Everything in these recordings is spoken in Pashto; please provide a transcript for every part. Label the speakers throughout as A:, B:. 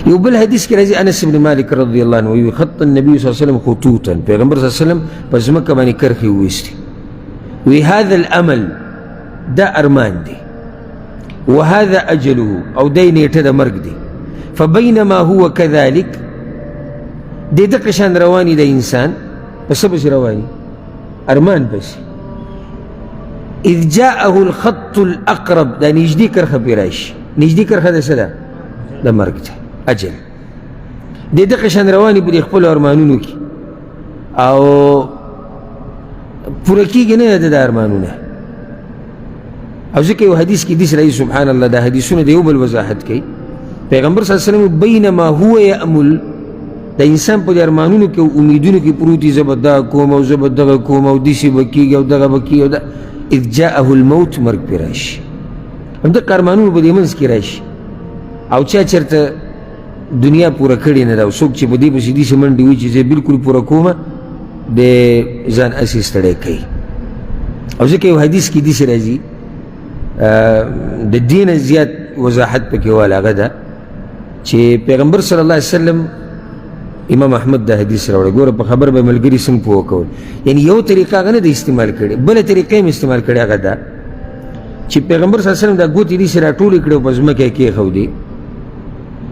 A: یو بل حدیث کې راځي انس بن مالک رضی الله عنه وی خط النبي صلی الله علیه وسلم خطوطا پیغمبر صلی الله علیه وسلم په ځمکه باندې کرښې وویستې وی هذا الامل دا ارمان دی وهذا اجله او دی نیټه د مرګ دی فبينما هو كذلك دې دغه شان رواني د انسان په څه پسې رواني ارمان پسې اذ جاءه الخط الاقرب دا نږدې کرښه پرې راشي نږدې کرښه د څه ده د مرګ ده اجل دې دغه شان رواني په خپلو ارمانونو کې او پوره کېږي نه د ارمانونه او ځکه یو حدیث کې داسې راځي سبحان الله دا حدیثونه د یو بل وضاحت کوي پیغمبر صلی الله علیه وسلم بینما هو یأمل د انسان په ارمانونو کې او امیدونو کې پروت دي زه به دا کوم او زه به دغه کوم او داسې به کېږي او دغه به کېږي او دا اذ جاءه الموت مرګ پرې راشي همدغه ارمانونو به دې منځ کې راشي او چا چېرته دنیا پوره کړې نه ده او څوک چې په دې پسې داسې منډې وي چې زه بلکل پوره کومه د ځان هسې ستړی کوي او ځکه یو حدیث کې داسې راځي د دې نه زیات وضاحت پکې والا هغه ده چې پیغمبر صلی الله علیه وسلم امام احمد دا حدیث راوړی ګوره په خبر به ملګري څنګه پوه کول یعنی یو طریقه هغه نه ده استعمال کړې بله طریقه یې استعمال کړې هغه ده چې پیغمبر صلی الله علیه وسلم دا ګوتې داسې راټولې کړې او په ځمکه یې کېښودې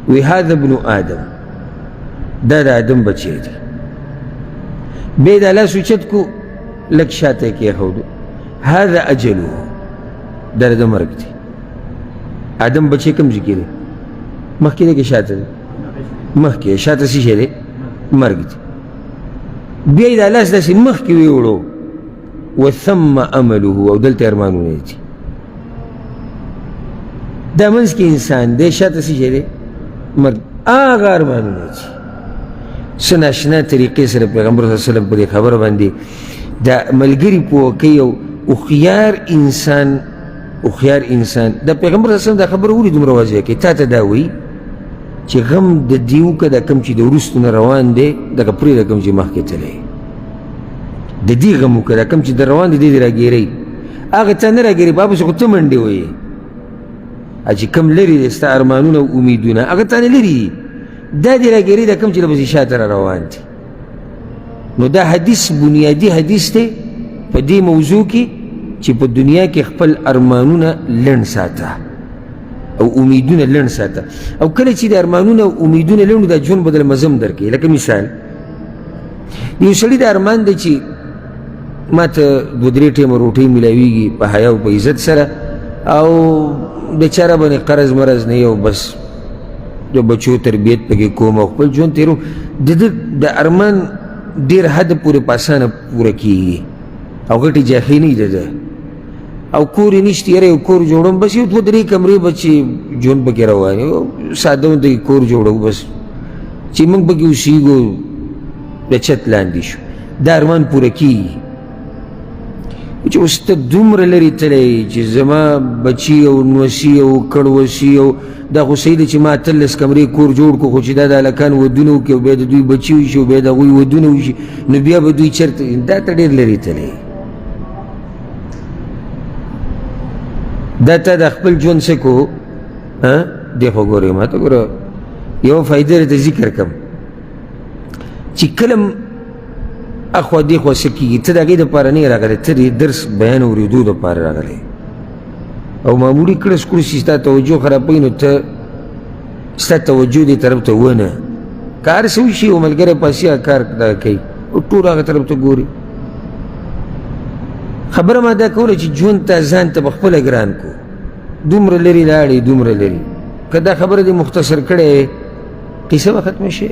A: وی هذا ابن آدم دا د آدم بچی دی بیا یې دا لاس اوچت کو لږ شاته یې کېښودو هذا اجله دا د مرګ دی آدم بچی کوم ځای کې دی مخکې دی که شاته دی مخکې شاته څه شی دی مرګ دی بیا یې دا لاس داسې مخکې ویوړو وثم امله او دلته ارمانونه دي دا منځ کې انسان دی شاته څه شی دی مرګ هغه ارمانونه دي څه ناشنا طریقې سره پیغمبر صلی الله علیه وسلم په دې خبره باندې دا ملګري پوه کوي او هوښیار انسان د پیغمبر صلی الله علیه وسلم دا خبره ولې دومره واضح کوي تا ته دا وایي چې غم د دې وکړه دا کوم چې د وروستو نه روان دی دغه پرېږده کوم چې مخکې تللی د دې غم وکړه دا کوم چې د روان دی دی دې راګیرئ هغه تا نه راګیرئ په هغه پسې خو ته منډې وهې چې کوم لرې دی ستا ارمانونه او امیدونه هغه تا نه لرې دي دا دې راګیرئ دا کوم چې د پسې شاته را روان دي نو دا حدیث بنیادي حدیث دی په دې موضوع کې چې په دنیا کې خپل ارمانونه لنډ ساته او امیدونه لنډ ساته او کله چې د ارمانونه او امیدونه لنډ دا ژوند بدل مزم درکوي لکه مثال یو سړي د ارمان دی چې ما ته دوه درې ټیمه روټۍ میلاویږي په حیا او په عزت سره او بیچاره باندې قرض مرض نه یو بس د بچو تربیت پکې کوم او خپل ژوند تېرو د ارمان ډېر حد پورې په اسانه پوره کېږي او غټې جاښې نه ده ده او کور یې نشته یاره یو کور جوړوم بس یو دوه درې کمرې به چې ژوند پکې روان ساده ونده کور جوړو بس چې موږ پکې اوسېږو د چت لاندې شو دا ارمان پوره کېږي چې اوس ته دومره لرې تللی چې زما بچي او نوسي او کړوسي او دا خو صحیح ده چې ما 18 کمرې کور جوړ کړو خو چې دا د هلکان ودونه وکړي او بیا د دوی بچي وشي او بیا د هغوی ودونه وشي نو بیا به دوی چېرته دا ته ډېر لرې تللی دا تا د خپل ژوند څه کو دی خو ګورې ما ته ګوره یوه فایده درته ذکر کړم چې کله اخوا دېخوا څه کېږي ته د هغې دپاره نه یې راغلی ته د درس بیان اورېدو دپاره راغلی او معمولي کړس کړس چې ستا توجه خرابوي نو ته ستا توجه دې طرف ته ونه که هر څه وشي یو ملګری پاسې هغه کار دغه کوي او ټول هغه طرف ته ګوري خبره ما دا کوله چې ژوند ته ځان ته په خپله ګران کو دومره لرې لاړې دومره لرې که دا خبره دې مختصر کړې قصه به ختمه شي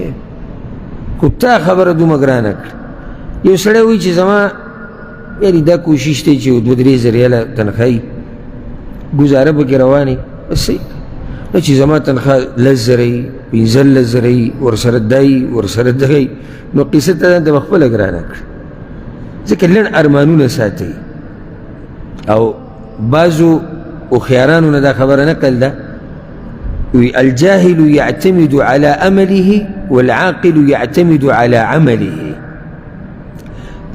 A: خو تا خبره دومره ګرانه کړه یو سړی وایي چې زما یعنې دا کوشش دی چې 2-3 زره ریاله تنخواهي ګزاره پکې روانې بس صحیح نو چې زما تنخواه 10 زره وي 15 زره وي ورسره دا وي ورسره دغه وي نو قصه ته ځان ته به خپله ګرانه کړه ځکه لنډ ارمانونه ساتئ او بعضو هوښیارانو نه دا خبره نقل ده وی الجاهل يعتمد على امله والعاقل يعتمد على عمله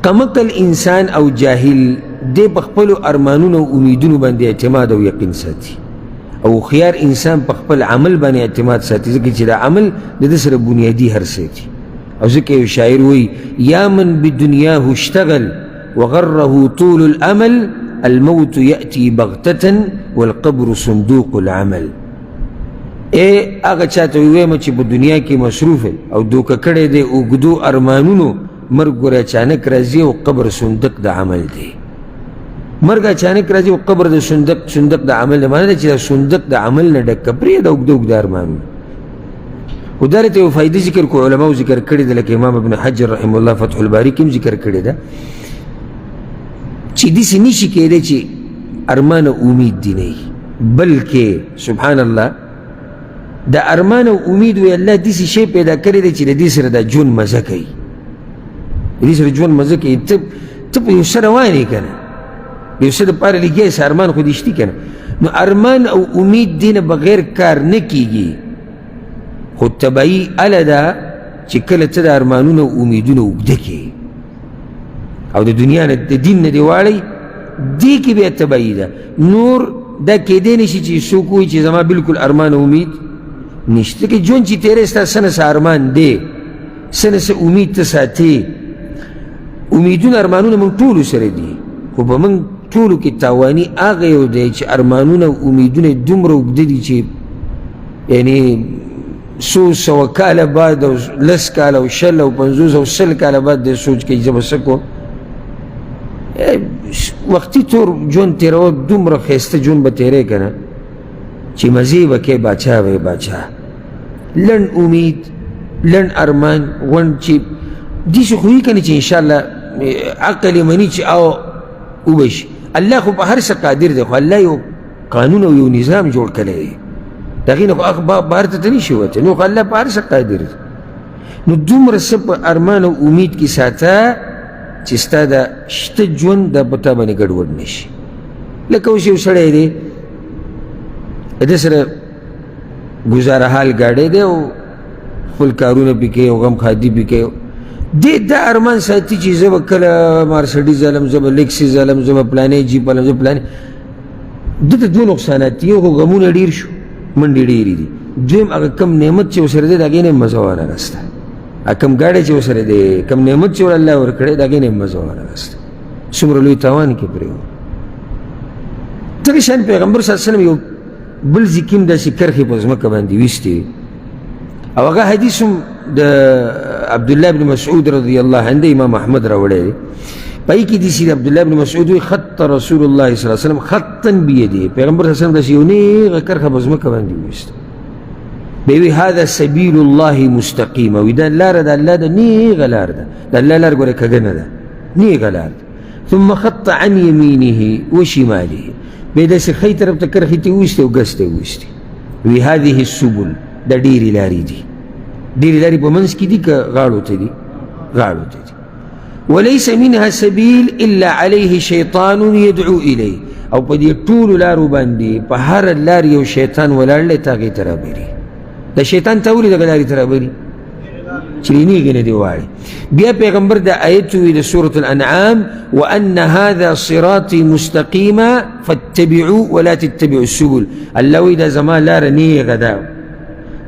A: کمقل انسان او جاهل دې په خپلو ارمانونو او امیدونو باندې اعتماد او یقین ساتي او خيار انسان په خپل عمل باندې اعتماد ساتي ځکه چې دا عمل د ده سره بنیادي هر څه دي او ځکه یو شاعر وایي یا من بدنیاه اشتغل وغره طول الامل الموت يأتي بغتة والقبر صندوق العمل. هغه چاته ووایم چې په دنیا کې مصروف او دوکه کړی دی اوږدو ارمانونو مرګ ګوره اچانک راځي او قبر صندوق د عمل دی. مرګ اچانک راځي او قبر د صندوق د عمل دی. معنی ده چې دا صندوق د عمل نه ډک که پرېږده اوږده ارمانونه. خو دا راته یو فایده ذکر کو علماو ذکر کړې ده لکه امام ابن حجر رحمه الله فتح الباري کې هم ذکر کړې ده چې داسې نشي کېدی چې ارمان او امید دې نه وي بلکې سبحان الله د ارمان او امید وی الله داسې شی پیدا کړی دی چې د دې سره دا ژوند مزه کوي د دې سره ژوند مزه کوي. ته په یو څه روان یې که نه یو څه دپاره لګیا یې ارمان خو دې شتي که نه نو ارمان او امید دې نه بغیر کار نه کېږي. خو تبعي اله ده چې کله ته د ارمانونو او امیدونه اوږده کړې او د دنیا نه د دین نه دې واړئ دې کې بیا تبعي ده. نور دا کېدی نه شي چې څوک وایي چې زما بلکل ارمان او امید نشته که ژوند چې تیری ستا څه نه څه ارمان دی څه نه څه امید ته ساتې. امیدونه ارمانونه موږ ټولو سره دي خو په موږ ټولو کې تاواني هغه یو دی چې ارمانونه او امیدونه یې دومره اوږده دي چې یعنې څو سوه کاله بعد او 10 کاله او 20 او 50 او 100 کاله بعد دی سوچ کوي زه به څه کوم. وختي طور ژوند تېروه دومره ښایسته ژوند به تېری که نه چې مزې به کوې باچا به یې باچا. لنډ امید لنډ ارمان غونډ چې داسې خو وي که نه چې انشاءالله عقل یې مني چې او وبه شي. الله خو په هر څه قادر دی خو الله یو قانون او یو نظام جوړ کړی دی د هغې نه خو بهر ته نشي وتی نو خو الله په هر څه قادر دی. نو دومره څه په ارمان او امید کې ساته چې ستا د شته ژوند دا په تا باندې ګډوډ نه شي. لکه اوس یو سړی دی د سره ګزاره حال ګاډی دی او خپل کارونه پې کوي او غم خادي پې کوي دې دا ارمان ساتي چې زه به کله مارسډیز الم زه به لیکسیز الم زه به پلانې جیپ الم زه پلانې ده ته دوه نقصانات دي. یو خو غمونه ډېر شو منډې ډېرې دي. دویم هغه کم نعمت چې ورسره دی د هغې نه یې مزه وانه رسته. کم ګاډی چې ورسره دی کم نعمت چې ور الله ورکړی د هغې نه یې مزه وانه رسته. څومره لوی تاوان کې پرېږدو. دغه شان پیغمبر صلی الله علیه وسلم یو بل ذکر هم داسې کرښې په ځمکه باندې ویستې او هغه حدیث هم د عبدالله بن مسعود رضی الله عنه امام احمد راوړی دی. په هغې کې داسې د عبدالله بن مسعود وایي خط رسول الله صلی الله علیه وسلم خطا بیده پیغمبر صلی الله علیه وسلم داسې یو نیغه کرښه په ځمکه باندې وویسته بیا وایي هذا سبیل الله مستقیمه وایي دا لاره د الله ده نیغه لار ده د الله لار ګوره کږه نه ده نیغه لار ده. ثم خط عن یمینه وشماله بیا داسې ښی طرف ته کرښې ته وویستې او ګس ته یې وویستې وایي هذه السبل دا ډېرې لارې دي ډېرې لارې په منځ کې دي که غاړو ته دي غاړو ته دي. وليس منها سبيل إلا عليه شيطان يدعو إليه او په دې ټولو لارو باندې په هر لار یو شیطان ولاړ دی ته هغې ته رابري. د شیطان ته ولې دغه لارې ته رابري چې نیغې نه دې واړې. بیا پیغمبر د آیت وی د سورة الانعام وأن هذا صراطي مستقیما فاتبعوا ولا تتبعوا السبل. الله وی دا زما لاره نیغه ده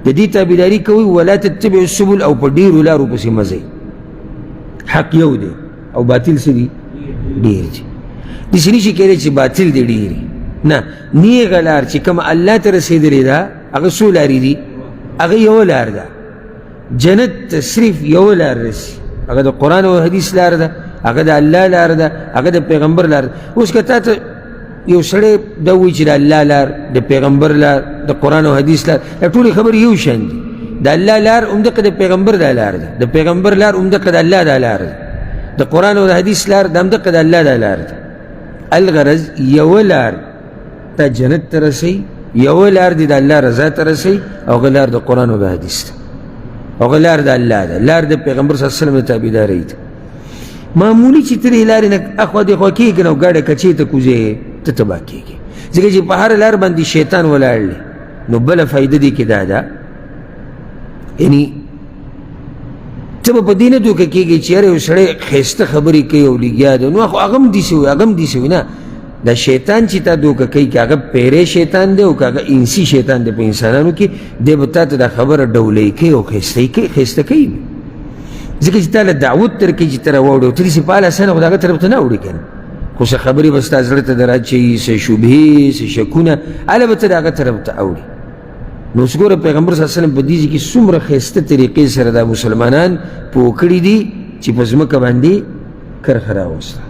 A: د دې تابعداري کوئ ولا تتبعوا السبل او په ډېرو لارو پسې مه ځئ. حق یو دی او باطل څه دي ډېر دي. داسې نشي کېدی چې باطل دی ډېر نه نیغه لار چې کومه الله ته رسېدلې ده هغه څو لارې دي هغه یوه لار ده. جنت ته صرف یوه لار رسي هغه د قرآن او حدیث لار ده هغه د الله لار ده هغه د پیغمبر لار ده. اوس که تا ته یو سړی دا وایي چې د الله لار د پیغمبر لار د قرآن او حدیث لار دا ټولې خبرې یو شان دي. د الله لار همدقه د پیغمبر دا لار ده د پیغمبر لار همدقه د الله دا لار ده د قرآن او د حدیث لار د همدقه د الله دا لار ده. الغرض یوه لار ته جنت ته رسئ یوه لار دې د الله رضا ته رسئ او هغه لار د قرآن او د حدیث ده او هغه لار د الله ده لار د پیغمبر صلی الله علیه وسلم د تابعدارۍ ده. معمولي چې ته دې لارې نه اخوا دېخوا کېږي نو ګاډه کچې ته کوزې ته تباه کېږي ځکه چې په هر لار باندې شیطان ولاړ دی. نو بله فایده دې کې دا ده یعنی ته به په دې نه دوکه کېږي چې یاره یو سړی ښایسته خبرې کوي او لګیا ده نو هغه هم داسې وي هغه هم داسې وي نه دا شیطان چې تا دوکه کوي که هغه پیری شیطان دی او که هغه انسی شیطان دی په انسانانو کې دی به تا ته دا خبره ډولۍ کوي او ښایسته کوي ځکه چې تا له دعوت تر کوي چې ته راواوړې او ته داسې په اله سنه خو د هغه طرف ته نه اوړي که نه خو څه خبرې به ستا زړه ته در اچوي څه شبهې څه شکونه هله به ته د هغه طرف ته اوړي نو اوس ګوره پیغمبر صلی الله علیه وسلم په دې کې څومره ښایسته طریقې سره دا مسلمانان پوه کړي دي چې په ځمکه باندې کرښه راوسته